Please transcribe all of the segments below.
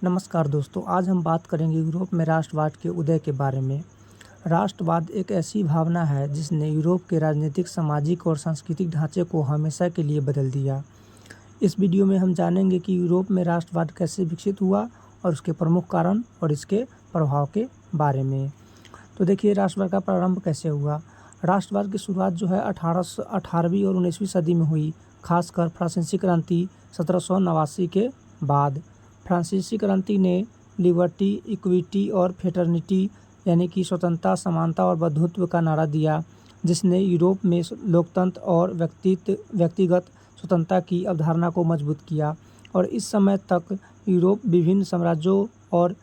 नमस्कार दोस्तों, आज हम बात करेंगे यूरोप में राष्ट्रवाद के उदय के बारे में। राष्ट्रवाद एक ऐसी भावना है जिसने यूरोप के राजनीतिक, सामाजिक और सांस्कृतिक ढांचे को हमेशा के लिए बदल दिया। इस वीडियो में हम जानेंगे कि यूरोप में राष्ट्रवाद कैसे विकसित हुआ और उसके प्रमुख कारण और इसके प्रभाव के बारे में। तो देखिए, राष्ट्रवाद का प्रारंभ कैसे हुआ। राष्ट्रवाद की शुरुआत जो है 18वीं और 19वीं सदी में हुई, खासकर फ्रांसीसी क्रांति 1789 के बाद। फ्रांसीसी क्रांति ने लिबर्टी, इक्विटी और फ्रेटर्निटी यानी कि स्वतंत्रता, समानता और बंधुत्व का नारा दिया, जिसने यूरोप में लोकतंत्र और व्यक्तिगत स्वतंत्रता की अवधारणा को मजबूत किया। और इस समय तक यूरोप विभिन्न साम्राज्यों और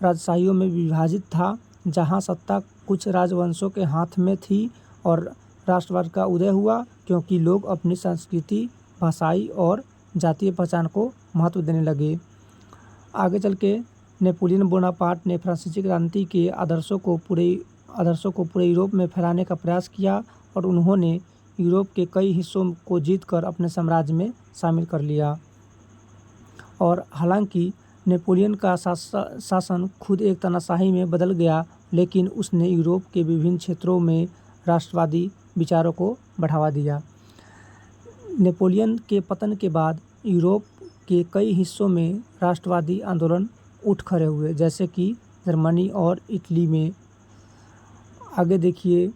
राजशाहियों में विभाजित था, जहां सत्ता कुछ राजवंशों के हाथ में थी। और राष्ट्रवाद का उदय हुआ क्योंकि लोग अपनी संस्कृति, भाषाई और जातीय पहचान को महत्व देने लगे। आगे चल के नेपोलियन बोनापार्ट ने फ्रांसीसी क्रांति के आदर्शों को पूरे यूरोप में फैलाने का प्रयास किया और उन्होंने यूरोप के कई हिस्सों को जीतकर अपने साम्राज्य में शामिल कर लिया। और हालांकि नेपोलियन का शासन खुद एक तानाशाही में बदल गया, लेकिन उसने यूरोप के विभिन्न क्षेत्रों में राष्ट्रवादी विचारों को बढ़ावा दिया। नेपोलियन के पतन के बाद यूरोप के कई हिस्सों में राष्ट्रवादी आंदोलन उठ खड़े हुए, जैसे कि जर्मनी और इटली में। आगे देखिए,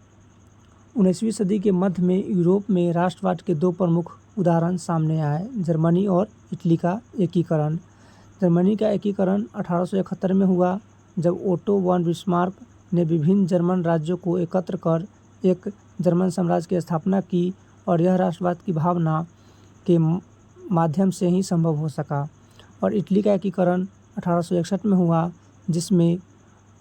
19वीं सदी के मध्य में यूरोप में राष्ट्रवाद के दो प्रमुख उदाहरण सामने आए, जर्मनी और इटली का एकीकरण। जर्मनी का एकीकरण 1871 में हुआ, जब ओटो वन बिस्मार्क ने विभिन्न जर्मन राज्यों को एकत्र कर एक जर्मन साम्राज्य की स्थापना की, और यह राष्ट्रवाद की भावना के माध्यम से ही संभव हो सका। और इटली का एकीकरण 1861 में हुआ, जिसमें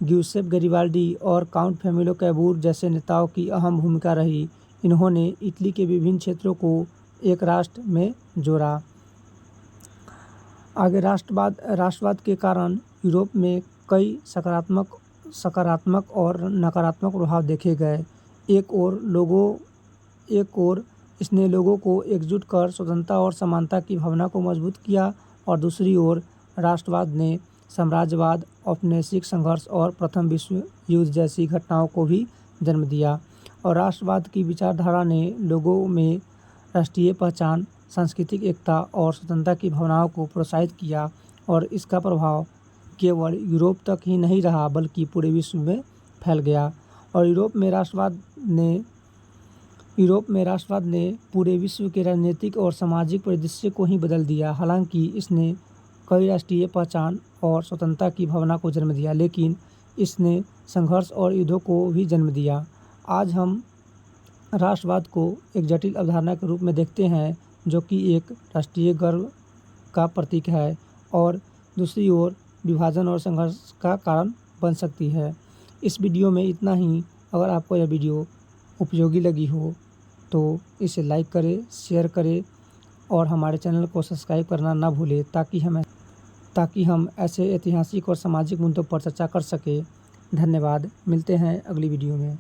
ग्यूसेप गैरिबाल्डी और काउंट फैमिलो कैबूर जैसे नेताओं की अहम भूमिका रही। इन्होंने इटली के विभिन्न क्षेत्रों को एक राष्ट्र में जोड़ा। आगे राष्ट्रवाद के कारण यूरोप में कई सकारात्मक और नकारात्मक प्रभाव देखे गए। एक ओर इसने लोगों को एकजुट कर स्वतंत्रता और समानता की भावना को मजबूत किया, और दूसरी ओर राष्ट्रवाद ने साम्राज्यवाद, औपनिवेशिक संघर्ष और प्रथम विश्व युद्ध जैसी घटनाओं को भी जन्म दिया। और राष्ट्रवाद की विचारधारा ने लोगों में राष्ट्रीय पहचान, सांस्कृतिक एकता और स्वतंत्रता की भावनाओं को प्रोत्साहित किया, और इसका प्रभाव केवल यूरोप तक ही नहीं रहा बल्कि पूरे विश्व में फैल गया। और यूरोप में राष्ट्रवाद ने पूरे विश्व के राजनीतिक और सामाजिक परिदृश्य को ही बदल दिया। हालांकि इसने कई राष्ट्रीय पहचान और स्वतंत्रता की भावना को जन्म दिया, लेकिन इसने संघर्ष और युद्धों को भी जन्म दिया। आज हम राष्ट्रवाद को एक जटिल अवधारणा के रूप में देखते हैं, जो कि एक राष्ट्रीय गर्व का प्रतीक है, और दूसरी ओर विभाजन और संघर्ष का कारण बन सकती है। इस वीडियो में इतना ही। अगर आपको यह वीडियो उपयोगी लगी हो तो इसे लाइक करें, शेयर करें और हमारे चैनल को सब्सक्राइब करना ना भूलें, ताकि हम ऐसे ऐतिहासिक और सामाजिक मुद्दों पर चर्चा कर सकें। धन्यवाद। मिलते हैं अगली वीडियो में।